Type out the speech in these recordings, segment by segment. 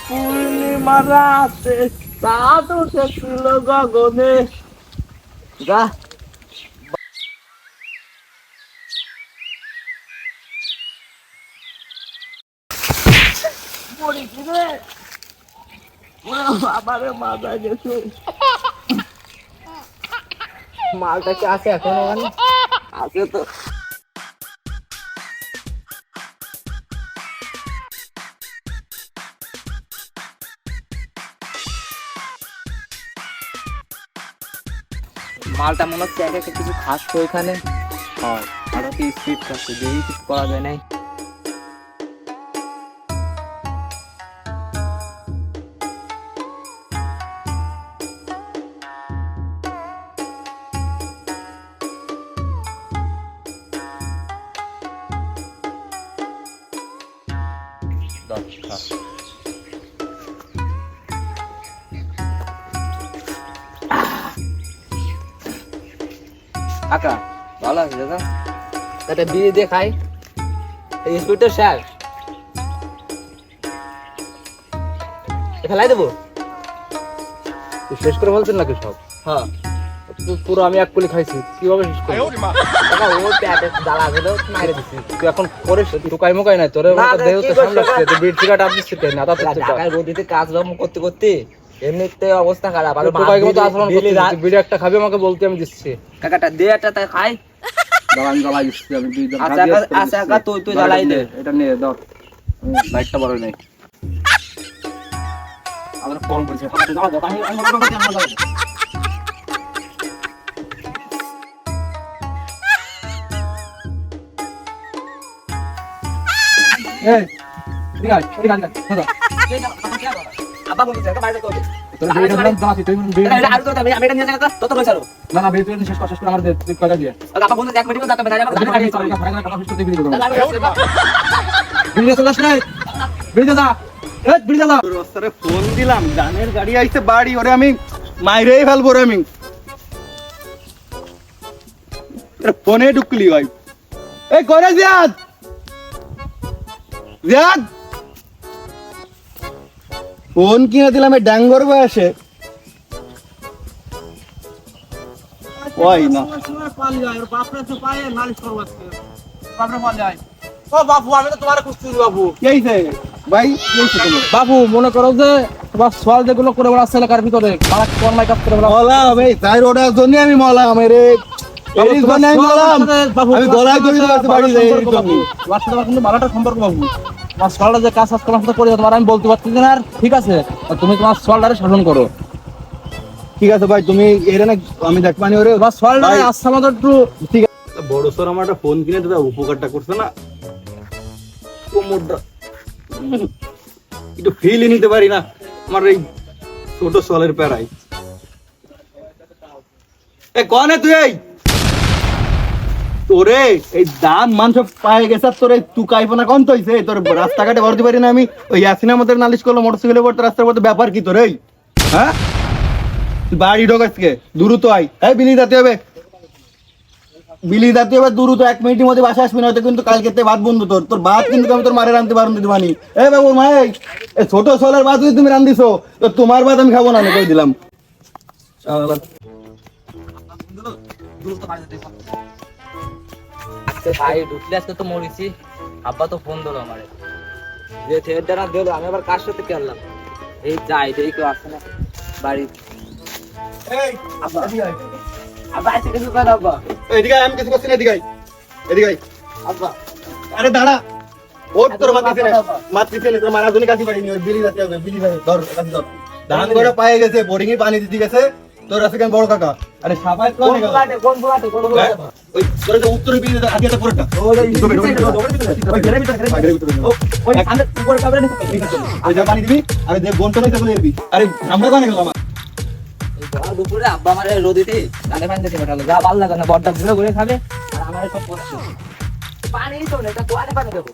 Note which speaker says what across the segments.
Speaker 1: পূর্ণিমা রাতে চাঁদ উঠেছিল গগনে। যা পড়েছি রে, বাবারে মাথা গেছে।
Speaker 2: মালটা কি আছে এখন ওখানে?
Speaker 1: আছে তো।
Speaker 2: মালটা মনে হচ্ছে এক একটা কিছু খাস তো ওইখানে। হয় আরো কি স্পিড খাচ্ছে, দেরি কিছু করা যায় নাই। কাকা ভালো আছে দাদা? একটা বিয়ে দিয়ে খাই, এই স্পিডটা শেষ। ফেলাই দেবো?
Speaker 3: শেষ করে বলছেন নাকি সব?
Speaker 2: হ্যাঁ।
Speaker 3: পুরো আমি এক কুলি খাইছি, কিভাবে শেষ করবো?
Speaker 2: কাকা ও পেটে জ্বালা ছিল, মাইরে দিছি।
Speaker 3: তুই এখন করিস টুকাই মুকাই নাই তোরে,
Speaker 2: না,
Speaker 3: দেহ
Speaker 2: কি
Speaker 3: তো
Speaker 2: করছো,
Speaker 3: সামলাচ্ছে, তুই বিট সিগারেট আপনি সিটে না তা
Speaker 2: ঢাকায় রোদিতে কাজ কর্ম করতে করতে এমনিতে অবস্থা খারাপ। আর
Speaker 3: টুকাই মতো আচরণ করছিস, তুই বিড়ি একটা খাবি আমাকে বলতে আমি দিচ্ছি।
Speaker 2: কাকাটা দে একটা তাই খাই।
Speaker 3: জ্বালাই দিচ্ছি আমি, তুই
Speaker 2: আচ্ছা কাকা তুই জ্বালাই দে।
Speaker 3: এটা নিয়ে দাও, লাইটটা বড় নেই।
Speaker 2: আমরা ফোন করছি।
Speaker 3: এই ঠিক আছে ঠিক আছে দাদা,
Speaker 2: আব্বা বলছে একটা বাইরে করবে।
Speaker 3: তোর বিড়িটা দাম দাও, তুই বিড়ি
Speaker 2: আর তো আমি এটা নিয়ে যাই তো তো কইছারো।
Speaker 3: না না, বিড়ি তুই শেষ কর, শেষ করে আমার দে, তুই কয়টা দিয়ে
Speaker 2: আব্বা বলছে এক মিনিট যাতে বেজা যাবে, আমি খাই চলে।
Speaker 3: টাকা শেষ করতে বিড়ি দেবো। বিড়ি চলাস নাই, বিড়ি দাদা, এই বিড়ি দাদা।
Speaker 4: তোর রাস্তায় ফোন দিলাম, গানের গাড়ি আইছে বাড়ি, ওরে আমি মাইরেই ফেলবো রে আমি। ফোনে ঢুকলি ভাই, এই করে জিয়াদ, জিয়াদ ফোন কিনে দিলাম এই ডাঙ্গর বয়সে। ওই না
Speaker 3: বাবু আমি তো তোমার খুঁজছি বাবু।
Speaker 4: কি হইছে ভাই, কি হইছে তোমার?
Speaker 3: বাবু মনে করো যে তোমার সোয়াল যেগুলো করে বেড়াচ্ছে এলাকার ভিতরে, তারা কর্মাই কাজ করে বেড়াচ্ছে।
Speaker 4: মলাম এই তাই ওটার জন্য আমি মলাম রে, এর জন্য আমি মলাম। আমি গলায় দড়ি দিয়ে বাড়ি যাই এই জন্য।
Speaker 3: তোমার সাথে আমার কিন্তু ভালো একটা সম্পর্ক বাবু। তোমার সোয়ালটা যে কাজ তোমার সাথে করে তোমার আমি বলতে পারছি না, আর ঠিক আছে তুমি তোমার সোয়ালটারে শাসন করো।
Speaker 4: ঠিক আছে ভাই, তুমি এর না আমি দেখ মানে ওরে
Speaker 3: তোমার সোয়ালটারে আচ্ছা মতো একটু ঠিক আছে।
Speaker 4: বড় সর আমার একটা ফোন কিনে দাদা উপকারটা করছে না, কোমরটা একটু ফিলই নিতে পারি না আমার এই ছোট সলের প্যারাই। এ কনে তুই, এই তোরে এই দাম মান সব পায়ে গেছে, তোর এই তুকাইপনা কন তো হইছে, তোর রাস্তাঘাটে ভরতে পারি না আমি। ওই ইয়াসিনা আমাদের নালিশ করলো মোটরসাইকেলে পড়তে, রাস্তার পথে ব্যাপার কি তোর? এই হ্যাঁ তুই বাড়ি ঢোক আজকে, দ্রুত আই। এই বিলি যেতে হবে, বিলি যাতে হবে দ্রুত, 1 মিনিটের মধ্যে বাসা আসবি, নয়তো কিন্তু কালকে ভাত বন্ধু। তোর তোর ভাত কিন্তু আমি তোর মারে রাঁধতে পারুন দিতে পারি। এ বাবু মা, এই ছোট সোলের ভাত যদি তুমি রান্ধিছো, তো তোমার ভাত আমি খাবো না, আমি কই দিলাম।
Speaker 2: আজকে ভাই ঢুকলে আজকে তো মরিছি। আব্বা তো ফোন দিলো আমারে, যে থিয়েটার না দিলো, আমি আবার কার সাথে খেললাম। এই যাই দেখি কেউ আসছে না বাড়ি।
Speaker 4: এই
Speaker 2: আব্বা আব্বা আছে কিছু কর আব্বা।
Speaker 4: এদিকে আয়, আমি কিছু করছি না, এদিকে আয়, এদিকে আয়।
Speaker 2: আব্বা
Speaker 4: আরে দাঁড়া, ওর তোর মাতৃ ছেলে তোর মারা জন্য কাছে পারিনি, ওই বিলি যাতে হবে, বিলি যাবে, ধর কাছে ধর। ধান করে পায়ে গেছে, বোরিং এ পানি দিতে গেছে, তোর আছে কেন বড় কাকা? আরে সাবাই কোন গেল?
Speaker 2: কোন বুলাতে
Speaker 4: ওই তোর যে উত্তরে বিলি দে, আগে তো পুরোটা ওই ঘরের ভিতরে, ঘরের ভিতরে
Speaker 2: ওই আমি উপরে কাবরে নিতে
Speaker 4: ওই যে পানি দিবি, আরে যে বন্টন হইতে বলে দিবি। আরে আমরা কোন গেল আমার?
Speaker 2: এই দুপুরে আব্বা আমারে রোদিতে গালে পানি দিতে পাঠালো, যা ভালো লাগে না, বড়টা ঘুরে ঘুরে খাবে আর আমারে সব কষ্ট। পানি তো না, এটা কোয়ালে পানি দেবো।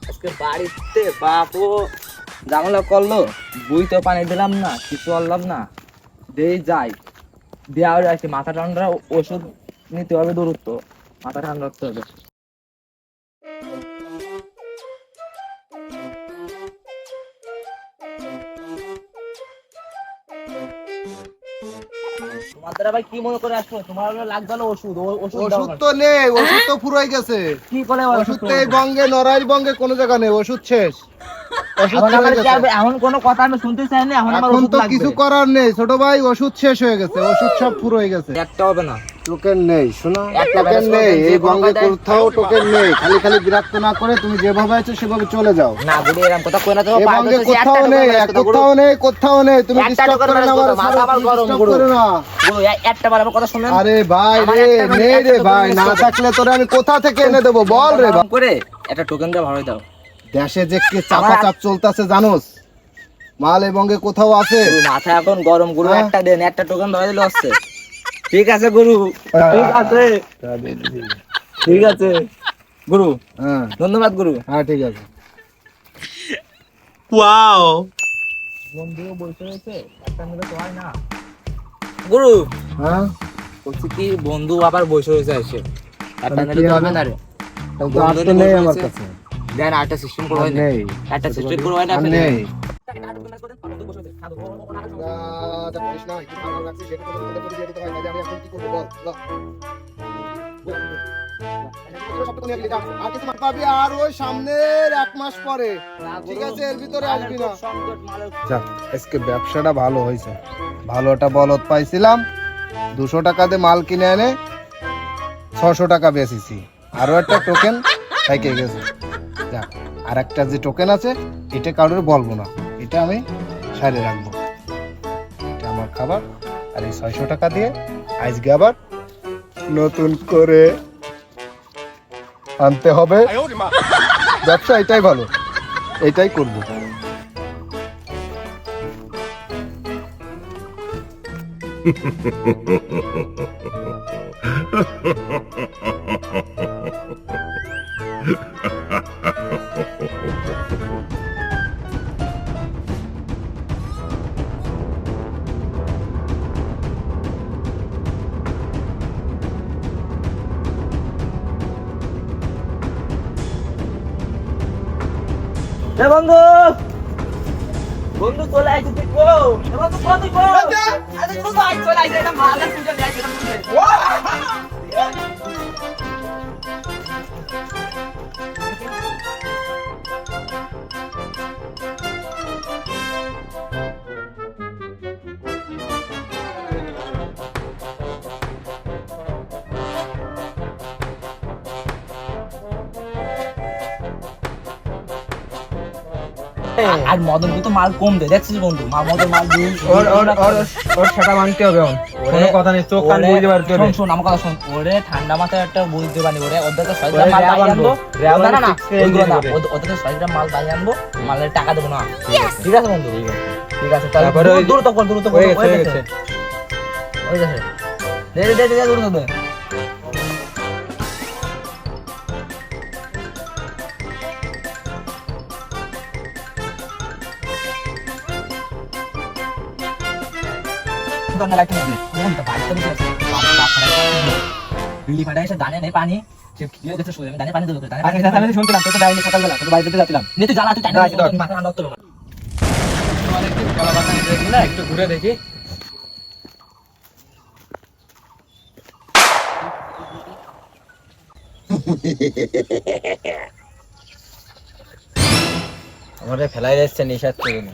Speaker 2: আজকে বাড়িতে বাপু ঝামেলা করলো, বুঝতে পানি দিলাম না, কিছু করলাম না, দেই যাই দেওয়া যাচ্ছে। মাথা ঠান্ডা ওষুধ নিতে হবে, দূরত্ব মাথা ঠান্ডা রাখতে হবে। তোমাদের আবার কি মনে করে আসছো? তোমার হলো লাগবে হলো ওষুধ, ওষুধ দাও
Speaker 4: ওষুধ
Speaker 2: আমাকে।
Speaker 4: তো নেই, ওষুধ তো ফুরাই গেছে।
Speaker 2: কি করে
Speaker 4: ওষুধ তো এই বঙ্গে নড়াইল বঙ্গে কোনো জায়গা নেই, ওষুধ শেষ। ওষুধ
Speaker 2: এখন আমার
Speaker 4: ফুরাই
Speaker 2: কি
Speaker 4: গেছে।
Speaker 2: হবে? এমন কোনো কথা আমি শুনতে চাই না, এখন আমার
Speaker 4: এখন
Speaker 2: ওষুধ
Speaker 4: তো
Speaker 2: লাগবে।
Speaker 4: কিছু করার নেই ছোট ভাই, ওষুধ শেষ হয়ে গেছে, ওষুধ সব ফুরাই গেছে।
Speaker 2: একটা হবে না।
Speaker 4: টোকেন নেই, শোনো,
Speaker 2: একটা
Speaker 4: টোকেন
Speaker 2: ব্যবস্থা
Speaker 4: নেই,
Speaker 2: করবেন,
Speaker 4: এই
Speaker 2: যে কোনো
Speaker 4: বঙ্গে
Speaker 2: কায়দায়-
Speaker 4: কোথাও টোকেন নেই। খালি খালি বিরক্ত না করে তুমি যেভাবে আছো সেভাবে চলে যাও।
Speaker 2: না গুরু, এরকম কথা কই না তো।
Speaker 4: এই
Speaker 2: পায়ে
Speaker 4: বঙ্গে
Speaker 2: ধরতেছি,
Speaker 4: কোথাও
Speaker 2: একটা
Speaker 4: নেই,
Speaker 2: টোকেন রাখতে দাও, গুরু।
Speaker 4: কোথাও নেই, কোথাও নেই। তুমি
Speaker 2: একটা
Speaker 4: ডিস্টার্ব
Speaker 2: টোকেন
Speaker 4: করে না,
Speaker 2: রাখতে
Speaker 4: আমার
Speaker 2: দাও, মাথা আবার গরম,
Speaker 4: ডিস্টার্ব
Speaker 2: গুরু।
Speaker 4: করে না।
Speaker 2: গুরু, একটা বার আমার কথা শুনেন।
Speaker 4: আরে ভাই
Speaker 2: আমার
Speaker 4: রে,
Speaker 2: একটা
Speaker 4: নেই রে
Speaker 2: টোকেন
Speaker 4: ভাই, না
Speaker 2: মিস করো।
Speaker 4: থাকলে তোরে আমি কোথা থেকে এনে দেবো বল রে ভাই।
Speaker 2: গরম করে একটা টোকেন দিয়ে ভাড়াই দাও।
Speaker 4: দেশে যে কি চাপাচাপ চলতেছে জানোস, মাল এই বঙ্গে কোথাও আছে?
Speaker 2: গুরু, মাথা এখন গরম, গুরু
Speaker 4: হ্যাঁ?
Speaker 2: একটা দেন, একটা টোকেন ধরে দিলে হচ্ছে। ঠিক আছে গুরু, ঠিক আছে, ঠিক আছে গুরু,
Speaker 4: হ্যাঁ
Speaker 2: ধন্যবাদ গুরু।
Speaker 4: হ্যাঁ ঠিক আছে।
Speaker 2: বন্ধু বলতে হয়েছে, একটা মিলে তো হয় না। গুরু
Speaker 4: হ্যাঁ
Speaker 2: বলছি কি, বন্ধু আবার বসে হয়েছে এসে, একটা
Speaker 4: তাহলে
Speaker 2: মিলে
Speaker 4: কি
Speaker 2: তো হবে
Speaker 4: হবে?
Speaker 2: না রে।
Speaker 4: তাহলে তো আর
Speaker 2: বন্ধু
Speaker 4: তো নেই
Speaker 2: বসে
Speaker 4: আমার
Speaker 2: হয়েছে।
Speaker 4: কাছে,
Speaker 2: দেন একটা সিস্টেম করে
Speaker 4: আর
Speaker 2: হয় না,
Speaker 4: নেই,
Speaker 2: একটা সিস্টেম করে হয় না।
Speaker 4: আর
Speaker 2: আপনি
Speaker 4: নেই।
Speaker 2: দেন।
Speaker 4: আর ওই সামনের 1 মাস পরে, ঠিক আছে, এর ভিতরে আসবি না। যাক, আজকে ব্যবসাটা ভালো হয়েছে, ভালোটা বলদ পাইছিলাম, 200 টাকা দিয়ে মাল কিনে এনে 600 টাকা বেচেছি, আরো একটা টোকেন থেকে গেছে। যাক, আর একটা যে টোকেন আছে এটা কারোর বলবো না, এটা আমি সাইডে রাখবো, এটা আমার খাবার। আর এই 600 টাকা দিয়ে আজকে আবার নতুন করে আনতে হবে। ব্যবসা এটাই ভালো, এটাই করবো।
Speaker 2: এ বন্ধু, বন্ধু চলে আসছে, দেখো এ বন্ধু, বন্ধু গো, আরে বন্ধু আই চলে আসছে, এটা মালের পূজা দেয়, এটা পূজা। আর মদন তো মাল কম দেয়, দেখছিস বন্ধু, মদন মাল
Speaker 3: ওর সেটা মানতে হবে, কোনো কথা নেই, চোখ কান বুঝতে পারতে হবে।
Speaker 2: শোন আমার কথা শোন, ওরে ঠান্ডা মাথায় একটা বুঝতে পারি, ওরে ওদের তো 6
Speaker 3: ওরে
Speaker 2: গ্রাম মাল
Speaker 3: র্যাব
Speaker 2: বাইরে
Speaker 3: আনবো,
Speaker 2: আনবো।
Speaker 3: র্যাব
Speaker 2: না না না,
Speaker 3: আনবো,
Speaker 2: ওইগুলো না,
Speaker 3: করে।
Speaker 2: ওদের তো 6 গ্রাম মাল বাইরে আনবো, মালের টাকা দেবো না। ঠিক আছে বন্ধু, ঠিক আছে, তাহলে
Speaker 3: তারপরে ওই-
Speaker 2: দূর তো কর, দূর তো কর,
Speaker 3: হয়ে
Speaker 2: হয়ে
Speaker 3: গেছে।
Speaker 2: গেছে, হয়ে গেছে, দে দে দে, দূর তো দে। দোকানে রাখতে হবে, কোন তো বাড়িতে বসে আছে, বিলি ফাটায় এসে দানে নেই পানি, সে খেয়ে গেছে, শুয়ে আমি দানে পানি দেবো, দানে পানি আমি শুনছিলাম, তুই তো ডাইনি সকালবেলা, তুই বাড়িতে যাচ্ছিলাম, নে তুই জ্বালা, তুই টাইম মাথা ঠান্ডা করতে হবে।
Speaker 3: একটু ঘুরে দেখি।
Speaker 2: আমারে ফেলাই যাচ্ছে নিষেধ করে না।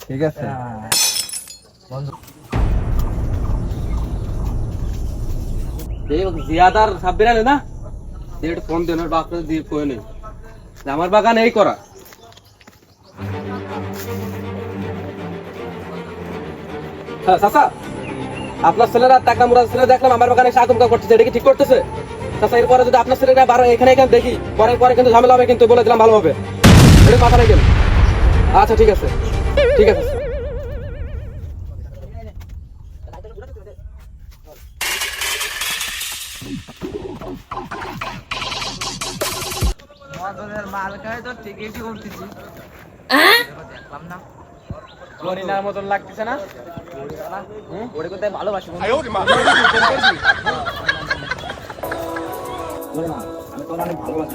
Speaker 4: ঠিক আছে,
Speaker 3: জিয়াদার সাব্বির আলে না, একটু ফোন দেন, ওর বাপরে দিয়ে কয়ে নেই যে আমার বাগান এই করা। হ্যাঁ চাচা, আপনার ছেলেরা টাকা মুড়া ছেলে দেখলাম আমার বাগানে এসে আতঙ্ক করতেছে, এটা কি ঠিক করতেছে? চাচা, এরপরে যদি আপনার ছেলেরা বারো এখানে এখানে দেখি, পরে পরে কিন্তু ঝামেলা হবে, কিন্তু বলে দিলাম ভালোভাবে, এটা মাথা রাখেন। আচ্ছা ঠিক আছে, ঠিক আছে।
Speaker 2: তোদের মাল খায় তো টিকিটই উঠতেছি দেখলাম না
Speaker 3: মরিনার মতন লাগতেছে না?
Speaker 2: ওরে কোথায় ভালোবাসি বন্ধু। ওরে না, আমি তোর অনেক ভালোবাসি।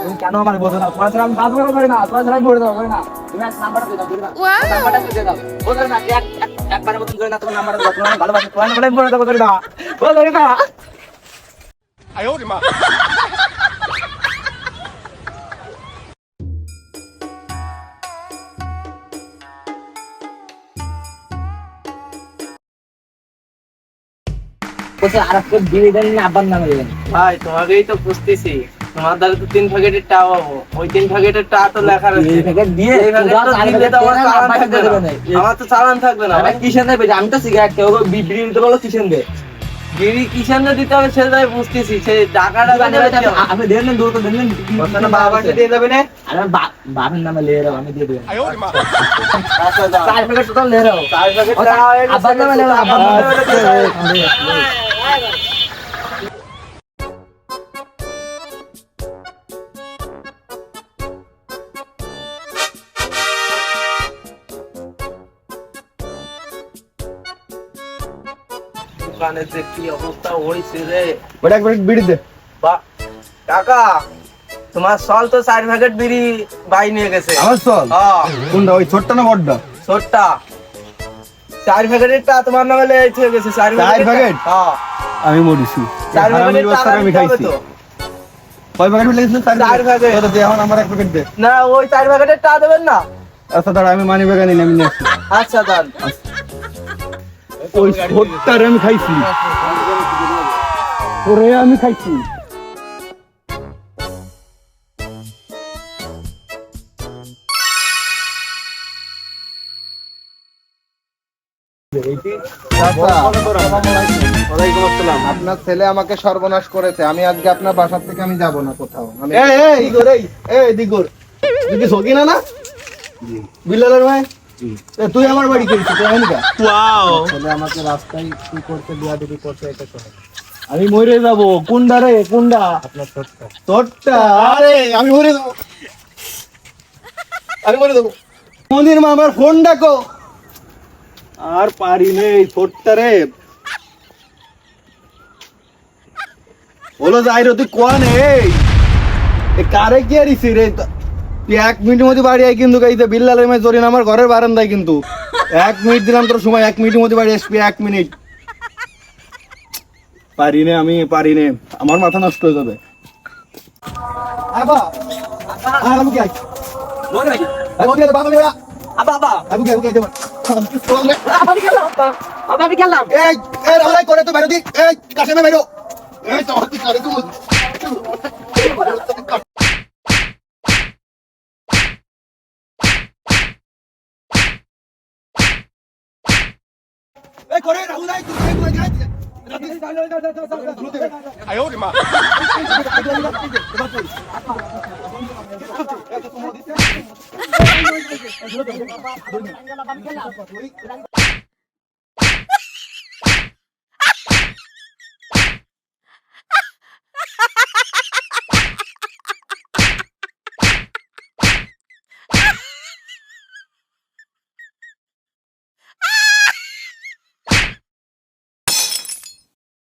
Speaker 2: তুমি কেন আমার বোঝো না? তোমার ছাড়া আমি বাঁচবো করি না, তোমার ছাড়া আমি মরে যাবো করি না। তুমি এক নাম্বারটা দিয়ে দাও, দিয়ে দাও। নাম্বারটা দিয়ে দাও। বোঝো না, একবারের মতন করে না, তোমার নাম্বারটা দাও। তোমার আমি ভালোবাসি, তোমার নাম্বারটা আমি মরে যাবো করি না। বোঝো না। বলছে আর একটা বিড়ি দেন না, আব্বার নামে দেবেন।
Speaker 3: ভাই তোমাকেই তো বুঝতেছি, তোমার দ্বারা তো 3 প্যাকেটের টা পাবো, ওই 3 প্যাকেটের টা তো লেখা রয়েছে।
Speaker 2: এই প্যাকেট দিয়ে
Speaker 3: এই প্যাকেট
Speaker 2: পুরা
Speaker 3: তো
Speaker 2: চার
Speaker 3: দিলে
Speaker 2: প্যাকেট
Speaker 3: তো আমার
Speaker 2: দিয়ে
Speaker 3: চালান
Speaker 2: আব্বাকে
Speaker 3: থাকবে
Speaker 2: দেবে
Speaker 3: না।
Speaker 2: না।
Speaker 3: আমার তো চালান থাকবে না ভাই।
Speaker 2: কিষেন দেবে, আমি তো সিগারেট খেয়ে ওকে বিড়ি দিতে বলো কিষেন দে।
Speaker 3: বিড়ি কিষানে দিতে হবে সেটা আমি বুঝতেছি, সেই টাকাটা
Speaker 2: আপনি দেন না, দূর তো দেন না।
Speaker 3: বাবাকে দিয়ে দেবে না?
Speaker 2: আরে বাপের নামে লিয়ে রাও, আমি দিয়ে দেব।
Speaker 3: আচ্ছা দাও।
Speaker 2: 4 প্যাকেট টোটাল লিয়ে রাও।
Speaker 3: 4 প্যাকেট টা হয়ে গেছে।
Speaker 2: আব্বার নামে লিয়ে রাও, আব্বার নামে।
Speaker 3: দোকানে যে কি অবস্থা হয়েছে রে।
Speaker 4: ওটা এক প্যাকেট বিড়ি দে।
Speaker 3: কাকা, তোমার সল তো 4 প্যাকেট বিড়ি বাই নিয়ে গেছে।
Speaker 4: আমার চল
Speaker 3: হ্যাঁ,
Speaker 4: কোনটা, ওই ছোটটা না বড়টা?
Speaker 3: ছোটটা 4 প্যাকেটের টা তোমার নামে লেগে গেছে। 4
Speaker 4: প্যাকেট?
Speaker 3: হ্যাঁ,
Speaker 4: আমি মরিছি
Speaker 3: 4
Speaker 4: হারামির
Speaker 3: প্যাকেটের
Speaker 4: বস্তা
Speaker 3: টাকা
Speaker 4: আমি
Speaker 3: দিতে হবে
Speaker 4: খাইছি।
Speaker 3: তো।
Speaker 4: কয় প্যাকেট লেগেছিল?
Speaker 3: 4 প্যাকেট।
Speaker 4: তো দে এখন আমার এক প্যাকেট দে।
Speaker 3: না, ওই 4 প্যাকেটের টা দেবেন না?
Speaker 4: আচ্ছা দাঁড়া, আমি মানি ব্যাগ আনি না, আমি নিয়ে আসি।
Speaker 3: আচ্ছা দান।
Speaker 4: ওই ছোটটারে আমি খাইছি, ওরে আমি খাইছি।
Speaker 3: ওয়ালাইকুম আসসালাম।
Speaker 5: আপনার ছেলে আমাকে সর্বনাশ করেছে, আমি আজকে আপনার বাসা থেকে আমি যাব না কোথাও। আমি
Speaker 4: দিগর তুই কি সকি না না বিল্লালের ভাই? তুই আমার বাড়ি করেছিস, তুই আইনি কা?
Speaker 5: ছেলে আমাকে রাস্তায় কি করতে বিয়াদবি করতে, এটা শোনো।
Speaker 4: আমি মরে যাবো। কোনটা রে, কোনটা?
Speaker 5: আপনার ছোট্ট
Speaker 4: তোরটা? আরে আমি মরে যাবো, আমি মরে যাবো। মন্দির মা আমার ফোন ডাকো। আর পারি নেই, ছোটটা রে বলো যাই রে, তুই কোয়া নেই কারে কি আরিসি রে? তুই 1 মিনিটের মধ্যে বাড়ি আই কিন্তু, গাইতে বিল্লালের মাঝে জরিন আমার ঘরের বারান্দায় কিন্তু। 1 মিনিট দিলাম তোর সময়, 1 মিনিটের মধ্যে বাড়ি আসবি। 1 মিনিট পারি নে, আমি পারি নে, আমার মাথা নষ্ট হয়ে যাবে। আবা আবু কি আই
Speaker 2: বলে নাকি?
Speaker 4: আবু কি বাবা মেরা
Speaker 2: আব্বা, আব্বা।
Speaker 4: আবু কি দেব
Speaker 2: আমি গেলাম, আব্বা। আব্বা, আমি গেলাম।
Speaker 4: এই এই রালাই করে তো বাইরে দি, এই কাছে মে বাইরো, এই তো হাতি করে তুই। এই করে রাহুল ভাই, তুই করে গাই। আয় ওরে মা।